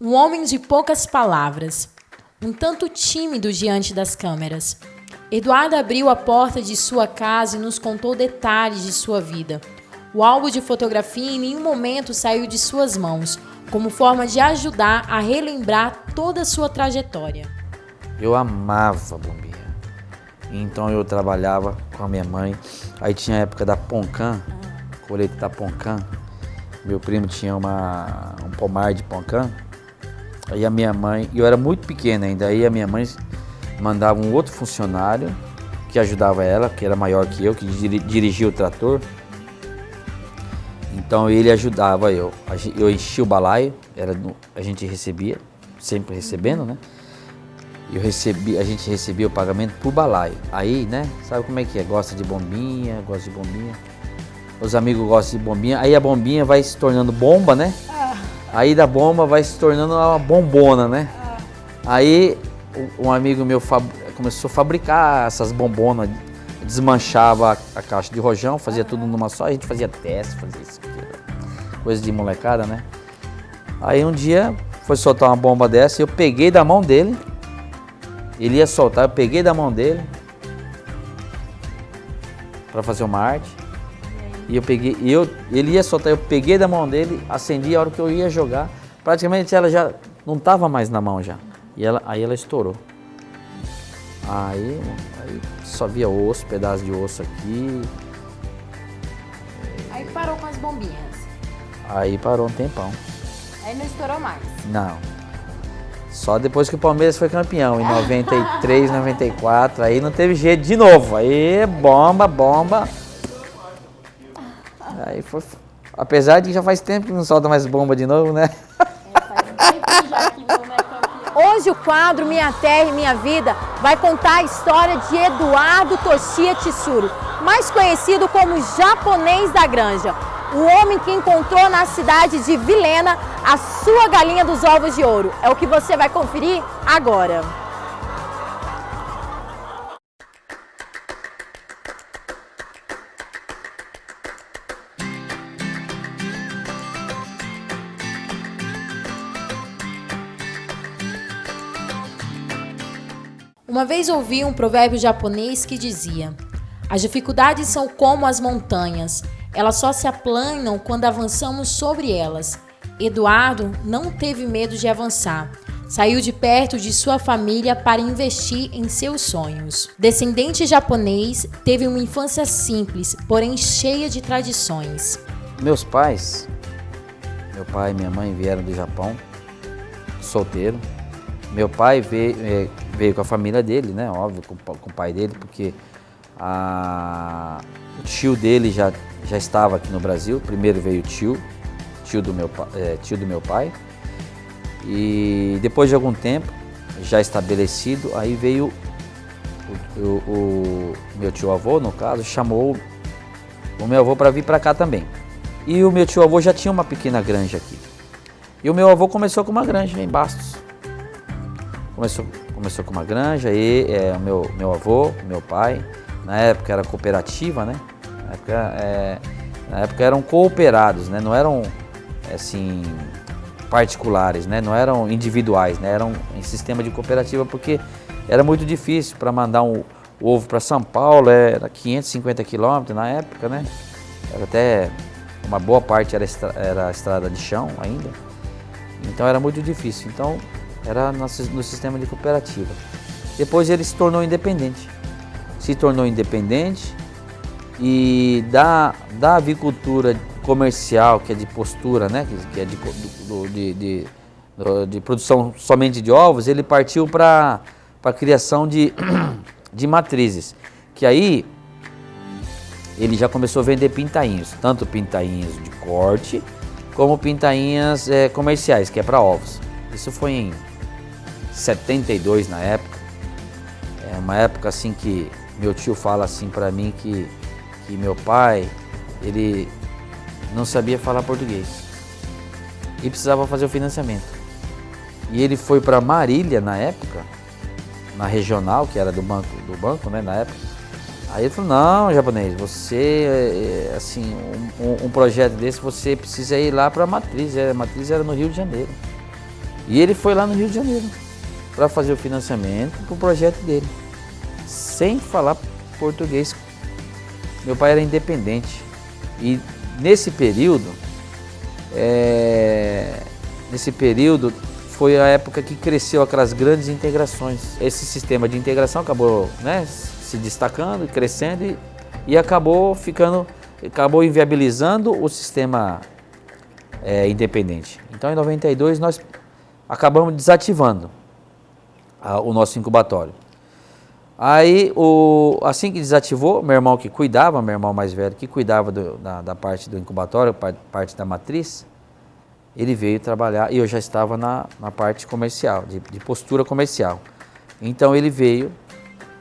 Um homem de poucas palavras, um tanto tímido diante das câmeras. Eduardo abriu a porta de sua casa e nos contou detalhes de sua vida. O álbum de fotografia em nenhum momento saiu de suas mãos, como forma de ajudar a relembrar toda a sua trajetória. Eu amava bombinha. Então eu trabalhava com a minha mãe. Aí tinha a época da Poncã, colheita da Poncã. Meu primo tinha um pomar de Poncã. Aí a minha mãe, eu era muito pequena ainda, aí a minha mãe mandava um outro funcionário que ajudava ela, que era maior que eu, que dirigia o trator. Então ele ajudava eu. Eu enchia o balaio, a gente recebia, sempre recebendo, né? A gente recebia o pagamento por balaio. Aí, né, sabe como é que é? Gosta de bombinha. Os amigos gostam de bombinha. Aí a bombinha vai se tornando bomba, né? Aí da bomba vai se tornando uma bombona, né? Aí um amigo meu começou a fabricar essas bombonas, desmanchava a caixa de rojão, fazia tudo numa só, a gente fazia teste, fazia isso aqui, coisa de molecada, né? Aí um dia foi soltar uma bomba dessa e eu peguei da mão dele, ele ia soltar, eu peguei da mão dele para fazer uma arte. E ele ia soltar, eu peguei da mão dele, acendi, a hora que eu ia jogar, praticamente ela já não estava mais na mão já. Aí ela estourou. Aí só via osso, pedaço de osso aqui. Aí parou com as bombinhas. Aí parou um tempão. Aí não estourou mais. Não. Só depois que o Palmeiras foi campeão, em 93, 94, aí não teve jeito de novo. Aí bomba. Aí foi. Apesar de que já faz tempo que não solta mais bomba de novo, né? Hoje o quadro Minha Terra e Minha Vida vai contar a história de Eduardo Toshia Tsuru, mais conhecido como Japonês da Granja, o homem que encontrou na cidade de Vilhena a sua galinha dos ovos de ouro. É o que você vai conferir agora. Uma vez ouvi um provérbio japonês que dizia: as dificuldades são como as montanhas, elas só se aplanam quando avançamos sobre elas. Eduardo não teve medo de avançar. Saiu de perto de sua família para investir em seus sonhos. Descendente japonês, teve uma infância simples, porém cheia de tradições. Meus pais, meu pai e minha mãe vieram do Japão, solteiro. Meu pai veio com a família dele, né? Óbvio, com o pai dele, porque o tio dele já estava aqui no Brasil. Primeiro veio o tio do meu pai. E depois de algum tempo, já estabelecido, aí veio o meu tio-avô, no caso, chamou o meu avô para vir para cá também. E o meu tio-avô já tinha uma pequena granja aqui. E o meu avô começou com uma granja em Bastos. Começou com uma granja e meu avô, meu pai, na época era cooperativa, né? Na época eram cooperados, né? Não eram assim particulares, né? Não eram individuais, né? Eram em sistema de cooperativa porque era muito difícil para mandar o ovo para São Paulo, era 550 quilômetros na época, né? Era até uma boa parte era estrada de chão ainda, então era muito difícil. Então era no sistema de cooperativa. Depois ele se tornou independente. E da avicultura comercial, que é de postura, né, que é de produção somente de ovos, ele partiu para a criação de matrizes. Que aí ele já começou a vender pintainhos, tanto pintainhos de corte, como pintainhas comerciais, que é para ovos. Isso foi em 72 na época. É uma época assim que meu tio fala assim para mim que meu pai, ele não sabia falar português e precisava fazer o financiamento. E ele foi para Marília na época, na regional, que era do banco, né, na época. Aí ele falou: não, japonês, você, assim, um projeto desse, você precisa ir lá para a matriz. A matriz era no Rio de Janeiro. E ele foi lá no Rio de Janeiro para fazer o financiamento para o projeto dele, sem falar português. Meu pai era independente. E nesse período foi a época que cresceu aquelas grandes integrações. Esse sistema de integração acabou, né, se destacando, crescendo e acabou inviabilizando o sistema independente. Então, em 92, nós acabamos desativando o nosso incubatório. Aí, assim que desativou, meu irmão mais velho, que cuidava da parte do incubatório, parte da matriz, ele veio trabalhar, e eu já estava na parte comercial, de postura comercial. Então ele veio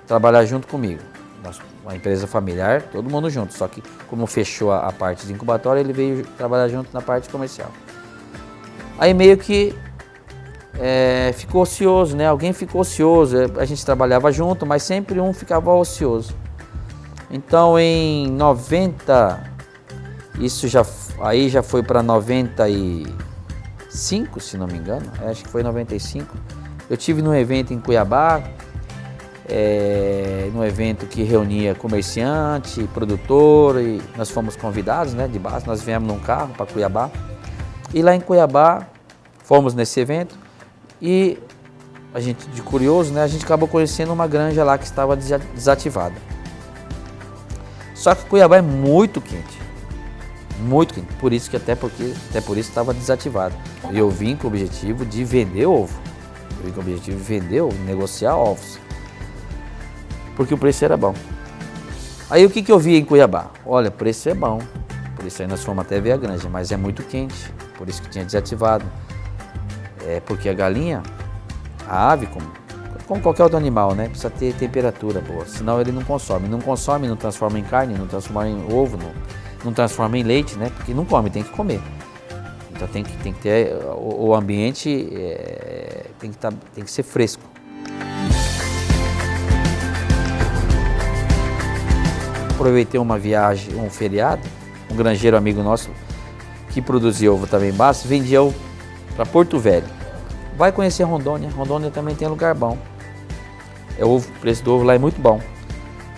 trabalhar junto comigo, uma empresa familiar, todo mundo junto, só que como fechou a parte de incubatório, ele veio trabalhar junto na parte comercial. Aí meio que ficou ocioso, né? Alguém ficou ocioso, a gente trabalhava junto, mas sempre um ficava ocioso. Então em 90, aí já foi para 95, se não me engano, acho que foi 95. Eu tive num evento em Cuiabá, num evento que reunia comerciante, produtor, e nós fomos convidados, né, de base, nós viemos num carro para Cuiabá. E lá em Cuiabá, fomos nesse evento e a gente, de curioso, né, a gente acabou conhecendo uma granja lá que estava desativada. Só que Cuiabá é muito quente, até por isso estava desativado. E eu vim com o objetivo de vender ovo, negociar ovos, porque o preço era bom. Aí o que eu vi em Cuiabá? Olha, o preço é bom, por isso aí nós fomos até ver a granja, mas é muito quente, por isso que tinha desativado. Porque a galinha, a ave, como qualquer outro animal, né, precisa ter temperatura boa, senão ele não consome, não transforma em carne, não transforma em ovo, não transforma em leite, né, porque não come, tem que comer. Então tem que ter, o ambiente tem que ser fresco. Aproveitei uma viagem, um feriado, um granjeiro amigo nosso que produzia ovo também em Bastos, vendia ovo para Porto Velho. Vai conhecer Rondônia também tem lugar bom. O preço do ovo lá é muito bom.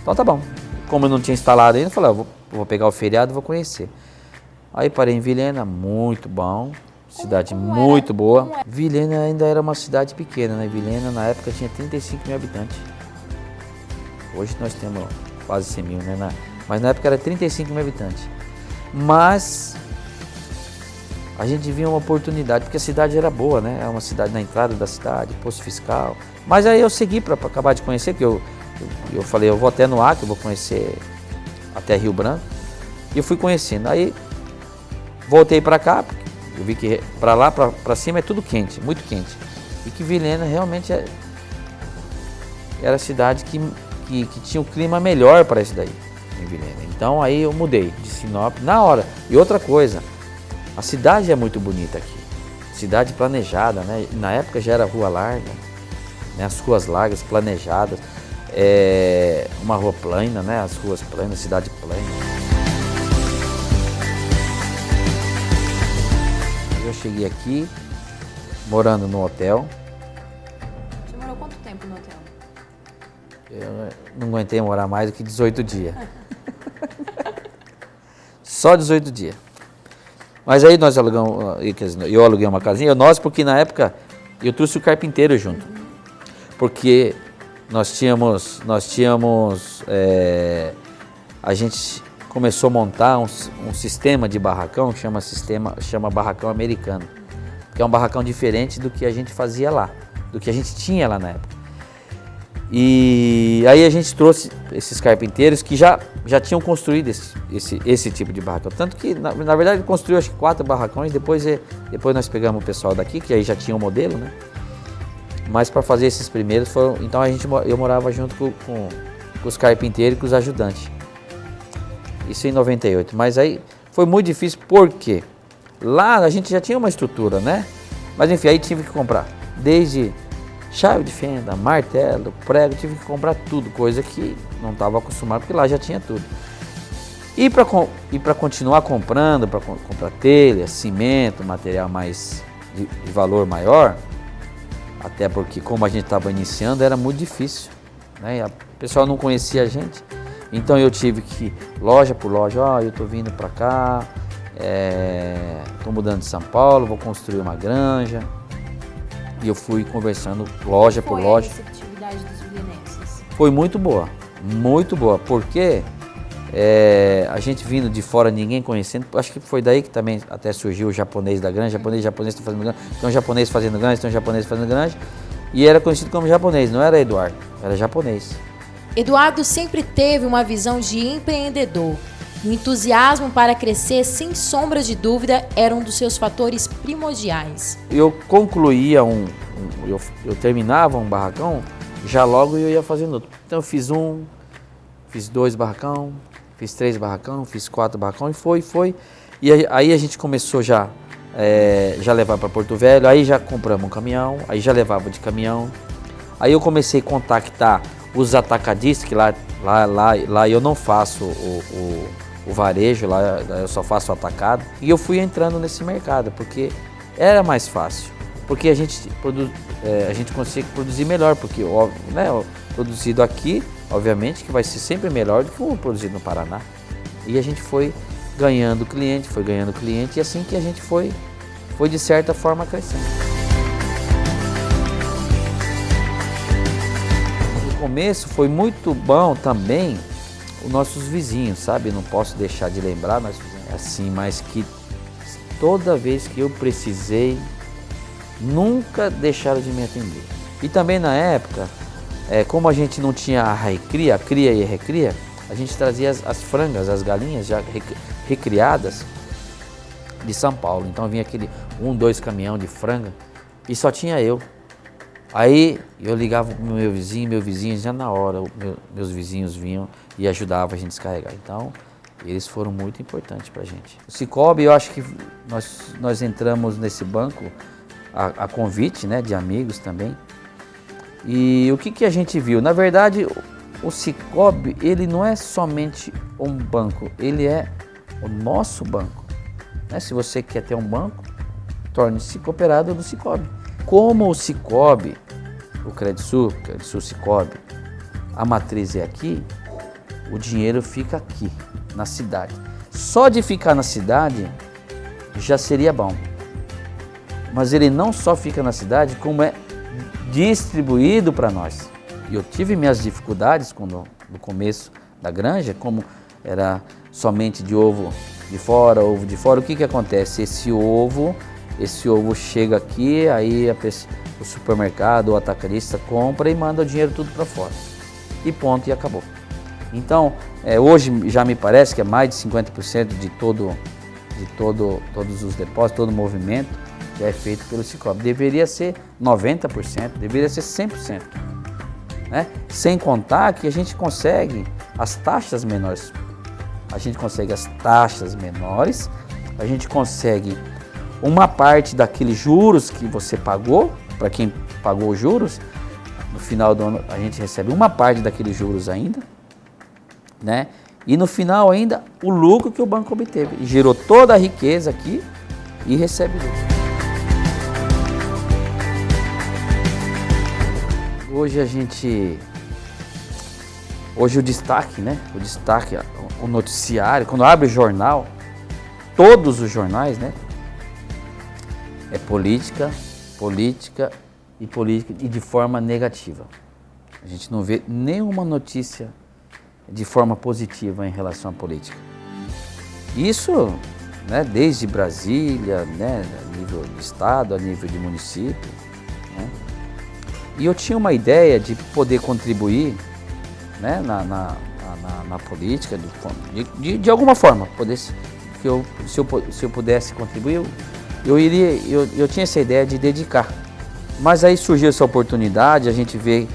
Então tá bom. Como eu não tinha instalado ainda, eu falei, vou pegar o feriado e vou conhecer. Aí parei em Vilhena, muito bom, cidade muito boa. Vilhena ainda era uma cidade pequena, né? Vilhena na época tinha 35 mil habitantes. Hoje nós temos quase 100 mil, né? Mas na época era 35 mil habitantes. Mas a gente via uma oportunidade, porque a cidade era boa, né? É uma cidade na entrada da cidade, posto fiscal. Mas aí eu segui para acabar de conhecer, porque eu falei, eu vou até no Acre, eu vou conhecer até Rio Branco. E eu fui conhecendo. Aí voltei para cá, porque eu vi que para lá, para cima é tudo quente, muito quente. E que Vilhena realmente era a cidade que tinha um clima melhor para isso daí, em Vilhena. Então aí eu mudei de Sinop na hora. E outra coisa, a cidade é muito bonita aqui, cidade planejada, né? Na época já era rua larga, né? As ruas largas, planejadas, uma rua plana, né? As ruas planas, cidade plana. Eu cheguei aqui, morando no hotel. Você morou quanto tempo no hotel? Eu não aguentei morar mais do que 18 dias. Só 18 dias. Mas aí nós alugamos, eu aluguei uma casinha, porque na época eu trouxe o carpinteiro junto. Porque nós tínhamos a gente começou a montar um sistema de barracão, chama barracão americano, que é um barracão diferente do que a gente fazia lá, do que a gente tinha lá na época. E aí a gente trouxe esses carpinteiros que já tinham construído esse tipo de barracão. Tanto que, na verdade, construiu acho que 4 barracões, depois nós pegamos o pessoal daqui, que aí já tinha o modelo, né? Mas para fazer esses primeiros, então eu morava junto com os carpinteiros e com os ajudantes. Isso em 98. Mas aí foi muito difícil, porque lá a gente já tinha uma estrutura, né? Mas enfim, aí tive que comprar, desde chave de fenda, martelo, prego, tive que comprar tudo, coisa que não estava acostumado, porque lá já tinha tudo. E para continuar comprando, para comprar telha, cimento, material mais de valor maior, até porque como a gente estava iniciando era muito difícil, né? O pessoal não conhecia a gente, então eu tive que ir loja por loja, eu estou vindo para cá, estou mudando de São Paulo, vou construir uma granja, e eu fui conversando loja por loja. Foi a receptividade dos vilinenses? Foi muito boa, porque a gente vindo de fora, ninguém conhecendo, acho que foi daí que também até surgiu o japonês da granja, japonês está fazendo granja, tem um japonês fazendo granja, tem um japonês fazendo granja, e era conhecido como japonês, não era Eduardo, era japonês. Eduardo sempre teve uma visão de empreendedor. O entusiasmo para crescer, sem sombra de dúvida, era um dos seus fatores primordiais. Eu concluía eu terminava um barracão, já logo eu ia fazendo outro. Então eu fiz 2 barracão, fiz 3 barracão, fiz 4 barracão e foi. E aí a gente começou já levar para Porto Velho, aí já compramos um caminhão, aí já levava de caminhão. Aí eu comecei a contactar os atacadistas, que lá eu não faço o varejo, lá eu só faço o atacado. E eu fui entrando nesse mercado, porque era mais fácil. Porque a gente consegue produzir melhor, porque produzido aqui, obviamente, que vai ser sempre melhor do que o produzido no Paraná. E a gente foi ganhando cliente, e assim que a gente foi de certa forma crescendo. No começo foi muito bom também os nossos vizinhos, sabe? Não posso deixar de lembrar, nossos vizinhos, assim, mas que toda vez que eu precisei, nunca deixaram de me atender. E também na época, como a gente não tinha a recria, a cria e a recria, a gente trazia as frangas, as galinhas já recriadas de São Paulo. Então vinha aquele 2 caminhão de franga e só tinha eu. Aí eu ligava pro meu vizinho já na hora, meus vizinhos vinham e ajudavam a gente a descarregar. Então eles foram muito importantes pra gente. O Cicobi, eu acho que nós entramos nesse banco a convite, né, de amigos também. E o que a gente viu? Na verdade, o Cicobi, ele não é somente um banco, ele é o nosso banco. Né? Se você quer ter um banco, torne-se cooperado do Cicobi. Como o Cicobi, o Credisul Cicobi, a matriz é aqui, o dinheiro fica aqui, na cidade. Só de ficar na cidade já seria bom. Mas ele não só fica na cidade, como é distribuído para nós. E eu tive minhas dificuldades no começo da granja, como era somente de ovo de fora, o que acontece? Esse ovo chega aqui, aí o supermercado, o atacadista compra e manda o dinheiro tudo para fora. E ponto, e acabou. Então, hoje já me parece que é mais de 50% de todos os depósitos, todo o movimento já é feito pelo Cicobi. Deveria ser 90%, deveria ser 100%. Né? Sem contar que a gente consegue as taxas menores. A gente consegue uma parte daqueles juros que você pagou, para quem pagou os juros, no final do ano a gente recebe uma parte daqueles juros ainda, né? E no final ainda o lucro que o banco obteve. E gerou toda a riqueza aqui e recebe lucro. Hoje o destaque, né? O noticiário, quando abre o jornal, todos os jornais, né? É política e de forma negativa. A gente não vê nenhuma notícia de forma positiva em relação à política. Isso, né, desde Brasília, né, a nível de estado, a nível de município, né? E eu tinha uma ideia de poder contribuir, né, na política, de alguma forma, se eu pudesse contribuir, eu tinha essa ideia de dedicar. Mas aí surgiu essa oportunidade, a gente vê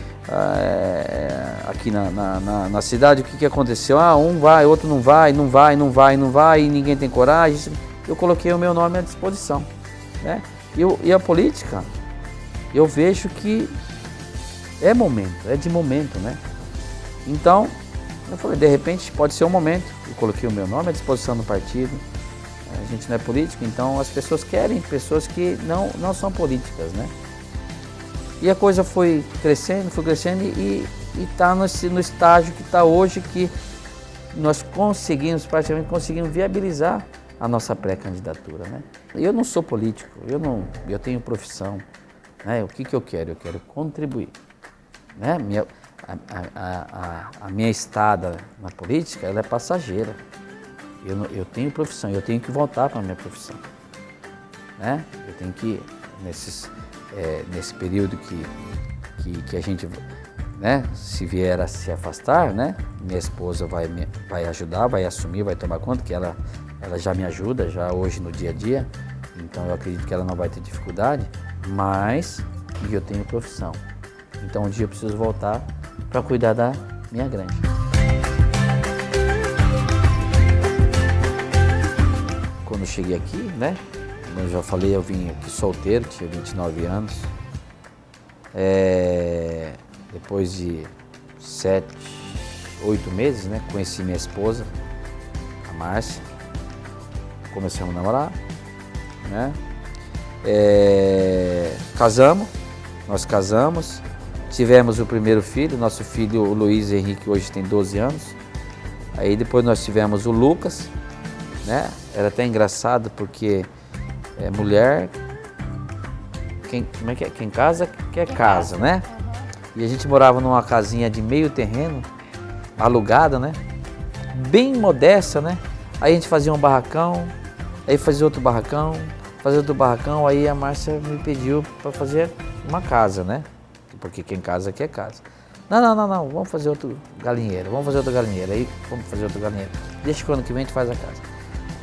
aqui na cidade o que aconteceu. Um vai, outro não vai, e ninguém tem coragem. Eu coloquei o meu nome à disposição, né? E a política, eu vejo que é de momento, né? Então, eu falei, de repente pode ser um momento. Eu coloquei o meu nome à disposição do partido. A gente não é político, então as pessoas querem pessoas que não são políticas, né? E a coisa foi crescendo e está no estágio que está hoje, que nós praticamente conseguimos viabilizar a nossa pré-candidatura, né? Eu não sou político, eu tenho profissão, né? O que eu quero? Eu quero contribuir, né? A minha estada na política, ela é passageira. Eu tenho profissão, eu tenho que voltar para a minha profissão, né? Eu tenho que, nesse período que a gente, né, se vier a se afastar, né, minha esposa vai ajudar, vai assumir, vai tomar conta, que ela já me ajuda, já hoje no dia a dia, então eu acredito que ela não vai ter dificuldade, mas eu tenho profissão. Então um dia eu preciso voltar para cuidar da minha granja. Quando eu cheguei aqui, né, como eu já falei, eu vim aqui solteiro, tinha 29 anos. Depois de 7, 8 meses, né, conheci minha esposa, a Márcia. Começamos a namorar, né? Nós casamos, tivemos o primeiro filho, nosso filho, o Luiz Henrique, hoje tem 12 anos. Aí depois nós tivemos o Lucas, né? Era até engraçado porque mulher, quem casa quer casa, né? E a gente morava numa casinha de meio terreno, alugada, né? Bem modesta, né? Aí a gente fazia um barracão, aí fazia outro barracão, aí a Márcia me pediu para fazer uma casa, né? Porque quem casa quer casa. Não, vamos fazer outro galinheiro, aí vamos fazer outro galinheiro. Deixa que o ano que vem a gente faz a casa.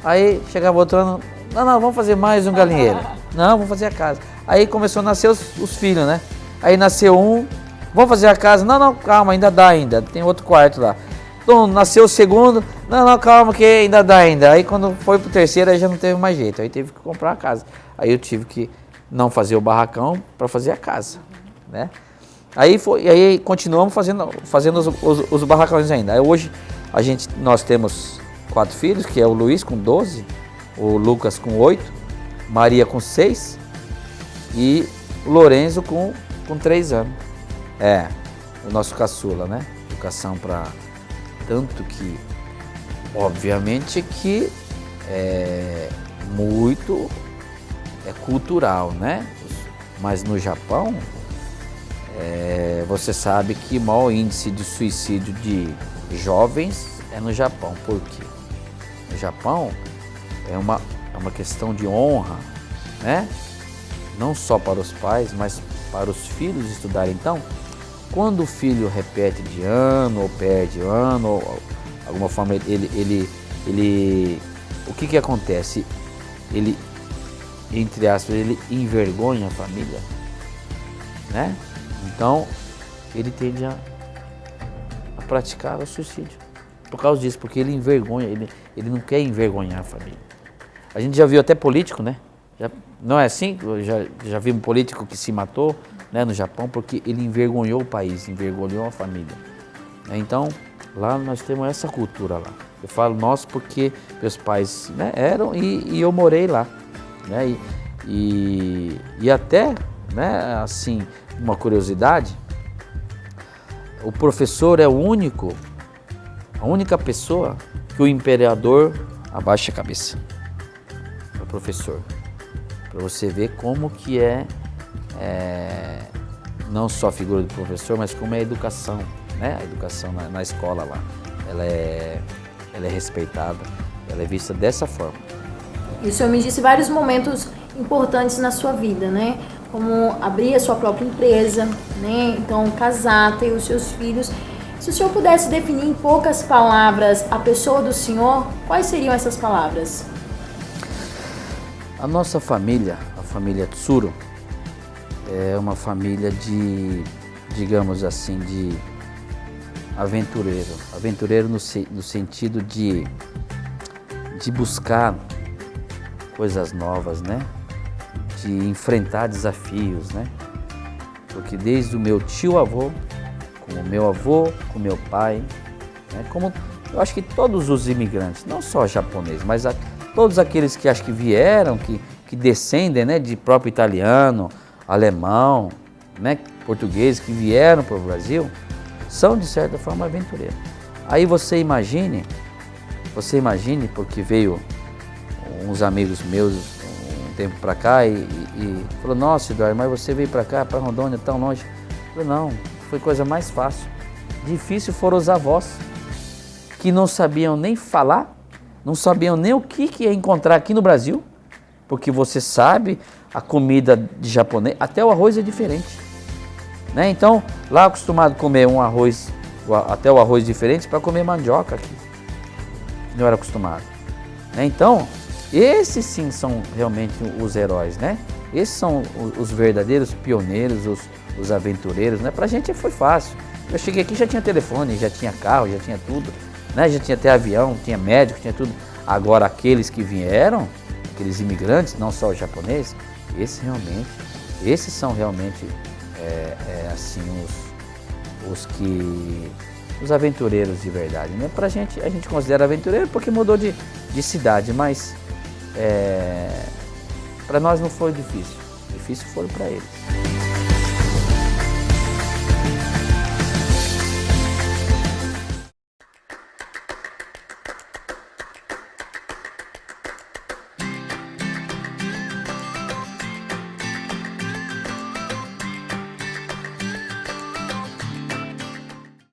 Aí chegava outro ano, não, vamos fazer mais um galinheiro. Não, vamos fazer a casa. Aí começou a nascer os filhos, né? Aí nasceu um, vamos fazer a casa. Não, calma, ainda dá, tem outro quarto lá. Então, nasceu o segundo, não, calma que ainda dá. Aí quando foi pro terceiro, aí já não teve mais jeito, aí teve que comprar a casa. Aí eu tive que não fazer o barracão para fazer a casa, né? Aí continuamos fazendo os barracões ainda. Aí hoje nós temos 4 filhos, que é o Luiz com 12, o Lucas com 8, Maria com 6 e o Lorenzo com 3 anos. O nosso caçula, né? Educação para... Tanto que, obviamente, que é cultural, né? Mas no Japão, você sabe que o maior índice de suicídio de jovens é no Japão. Por quê? No Japão é uma questão de honra, né? Não só para os pais, mas para os filhos estudarem. Então, quando o filho repete de ano ou perde ano, ou alguma forma o que acontece? Ele, entre aspas, ele envergonha a família, né? Então, ele tende a praticar o suicídio por causa disso, porque ele envergonha, ele não quer envergonhar a família. A gente já viu até político, né? Não é assim? Já vimos político que se matou, né, no Japão, porque ele envergonhou o país, envergonhou a família. Então, lá nós temos essa cultura lá. Eu falo nós porque meus pais, né, eram e eu morei lá, né? E até, né, assim, uma curiosidade, o professor é a única pessoa que o imperador abaixa a cabeça. É o professor. Para você ver como que não só a figura do professor, mas como é a educação, né? A educação na escola lá. Ela é respeitada, ela é vista dessa forma. E o senhor me disse vários momentos importantes na sua vida, né? Como abrir a sua própria empresa, né? Então, casar, ter os seus filhos. Se o senhor pudesse definir em poucas palavras a pessoa do senhor, quais seriam essas palavras? A nossa família, a família Tsuru, é uma família de, digamos assim, de aventureiro. Aventureiro no sentido de buscar coisas novas, né? De enfrentar desafios, né? Porque desde o meu tio-avô, com o meu avô, com o meu pai, né? Como eu acho que todos os imigrantes, não só japoneses, mas todos aqueles que acho que vieram, que descendem, né, de próprio italiano, alemão, né, portugueses que vieram para o Brasil, são de certa forma aventureiros. Aí você imagine, porque veio uns amigos meus um tempo para cá e falou, nossa, Eduardo, mas você veio para cá, para Rondônia, tão longe. Eu falei, não, foi coisa mais fácil. Difícil foram os avós, que não sabiam nem falar, não sabiam nem o que ia encontrar aqui no Brasil, porque você sabe, a comida de japonês, até o arroz é diferente, né? Então, lá acostumado a comer um arroz, até o arroz diferente, para comer mandioca aqui, não era acostumado, né? Então, esses sim são realmente os heróis, né? Esses são os verdadeiros pioneiros, os aventureiros, né? Pra gente foi fácil. Eu cheguei aqui, já tinha telefone, já tinha carro, já tinha tudo, né? Já tinha até avião, tinha médico, tinha tudo. Agora aqueles que vieram, aqueles imigrantes, não só os japoneses, esses são realmente assim os aventureiros de verdade, né? Pra gente, a gente considera aventureiro porque mudou de cidade, mas para nós não foi difícil foi para eles.